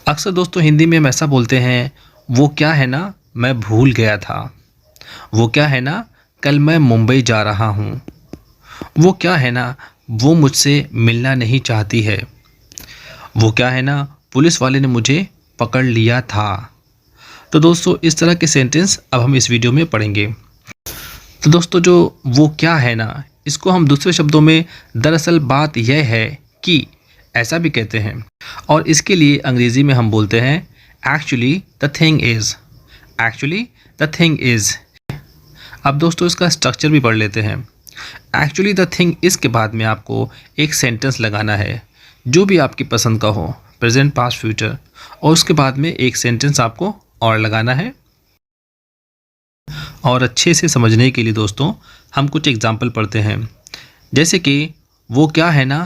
अक्सर दोस्तों हिंदी में हम ऐसा बोलते हैं, वो क्या है ना मैं भूल गया था। वो क्या है ना कल मैं मुंबई जा रहा हूँ। वो क्या है ना वो मुझसे मिलना नहीं चाहती है। वो क्या है ना पुलिस वाले ने मुझे पकड़ लिया था। तो दोस्तों इस तरह के सेंटेंस अब हम इस वीडियो में पढ़ेंगे। तो दोस्तों जो वो क्या है ना, इसको हम दूसरे शब्दों में दरअसल बात यह है कि ऐसा भी कहते हैं, और इसके लिए अंग्रेज़ी में हम बोलते हैं actually the thing is. Actually the thing is. अब दोस्तों इसका स्ट्रक्चर भी पढ़ लेते हैं। एक्चुअली द थिंग इज़ के बाद में आपको एक सेंटेंस लगाना है जो भी आपकी पसंद का हो, प्रेजेंट पास्ट फ्यूचर, और उसके बाद में एक सेंटेंस आपको और लगाना है। और अच्छे से समझने के लिए दोस्तों हम कुछ एग्जाम्पल पढ़ते हैं। जैसे कि वो क्या है ना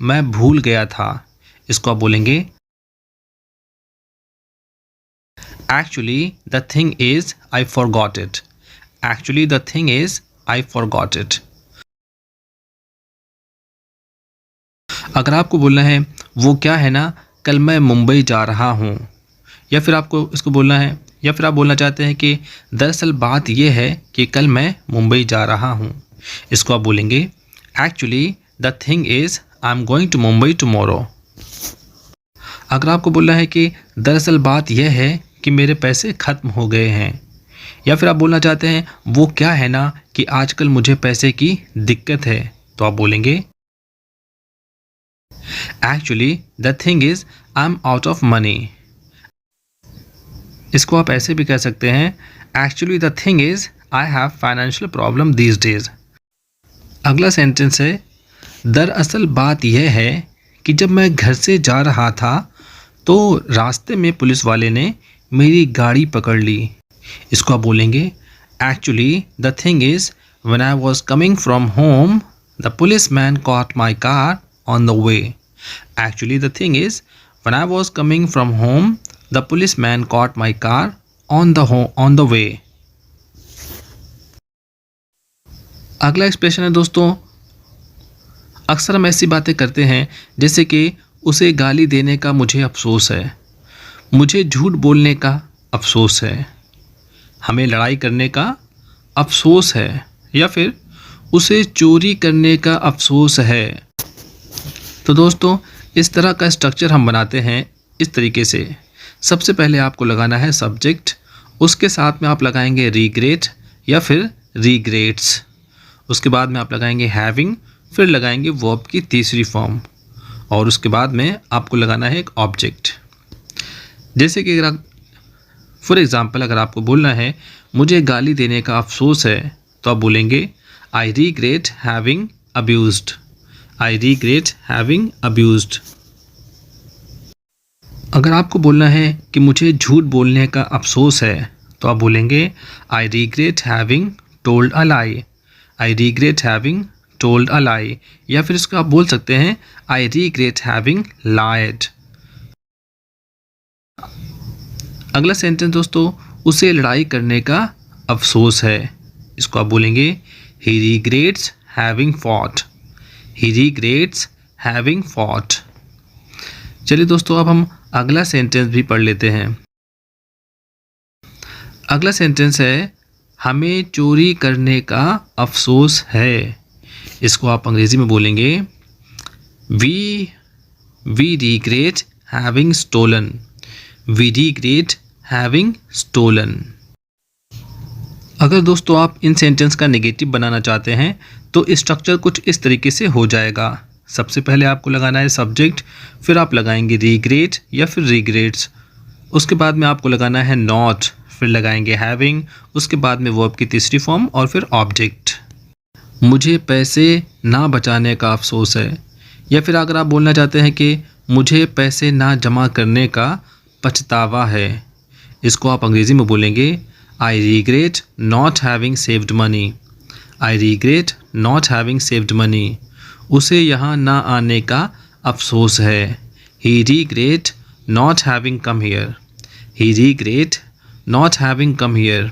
मैं भूल गया था, इसको आप बोलेंगे actually the thing is I forgot it. Actually the thing is I forgot it. अगर आपको बोलना है वो क्या है ना कल मैं मुंबई जा रहा हूँ, या फिर आपको इसको बोलना है, या फिर आप बोलना चाहते हैं कि दरअसल बात यह है कि कल मैं मुंबई जा रहा हूँ, इसको आप बोलेंगे actually the thing is I am going to Mumbai tomorrow. अगर आपको बोलना है कि दरअसल बात यह है कि मेरे पैसे ख़त्म हो गए हैं, या फिर आप बोलना चाहते हैं वो क्या है ना कि आजकल मुझे पैसे की दिक्कत है, तो आप बोलेंगे actually the thing is I am out of money. इसको आप ऐसे भी कह सकते हैं actually the thing is I have financial problem these days. अगला सेंटेंस है दरअसल बात यह है कि जब मैं घर से जा रहा था तो रास्ते में पुलिस वाले ने मेरी गाड़ी पकड़ ली, इसको आप बोलेंगे actually the thing is when I was coming from home the police man caught my car on the way. Actually the thing is when I was coming from home the police man caught my car on the way. अगला expression है दोस्तों, अक्सर हम ऐसी बातें करते हैं जैसे कि उसे गाली देने का मुझे अफसोस है, मुझे झूठ बोलने का अफसोस है, हमें लड़ाई करने का अफसोस है, या फिर उसे चोरी करने का अफसोस है। तो दोस्तों इस तरह का स्ट्रक्चर हम बनाते हैं इस तरीके से। सबसे पहले आपको लगाना है सब्जेक्ट, उसके साथ में आप लगाएंगे रिग्रेट या फिर रिग्रेट्स, उसके बाद में आप लगाएंगे हैविंग, फिर लगाएंगे वर्ब की तीसरी फॉर्म, और उसके बाद में आपको लगाना है एक ऑब्जेक्ट। जैसे कि अगर फॉर एग्ज़ाम्पल अगर आपको बोलना है मुझे गाली देने का अफसोस है, तो आप बोलेंगे I regret having abused. I regret having abused. अगर आपको बोलना है कि मुझे झूठ बोलने का अफसोस है, तो आप बोलेंगे I regret having told a lie. I regret having told a lie, या फिर इसको आप बोल सकते हैं आई रिग्रेट हैविंग लाइड। अगला सेंटेंस दोस्तों, उसे लड़ाई करने का अफसोस है, इसको आप बोलेंगे ही रिग्रेट्स हैविंग फॉट। ही रिग्रेट्स हैविंग फॉट। चलिए दोस्तों अब हम अगला सेंटेंस भी पढ़ लेते हैं। अगला सेंटेंस है हमें चोरी करने का अफसोस है, इसको आप अंग्रेज़ी में बोलेंगे we regret having stolen. We regret having stolen. अगर दोस्तों आप इन सेंटेंस का नेगेटिव बनाना चाहते हैं तो स्ट्रक्चर कुछ इस तरीके से हो जाएगा। सबसे पहले आपको लगाना है सब्जेक्ट, फिर आप लगाएंगे रिग्रेट या फिर रिग्रेट्स, उसके बाद में आपको लगाना है नॉट, फिर लगाएंगे हैविंग, उसके बाद में वर्ब की तीसरी फॉर्म और फिर ऑब्जेक्ट। मुझे पैसे ना बचाने का अफसोस है, या फिर अगर आप बोलना चाहते हैं कि मुझे पैसे ना जमा करने का पछतावा है, इसको आप अंग्रेज़ी में बोलेंगे I regret not having saved money. I regret not having saved money. उसे यहाँ ना आने का अफसोस है, he regret not having come here. He regret not having come here.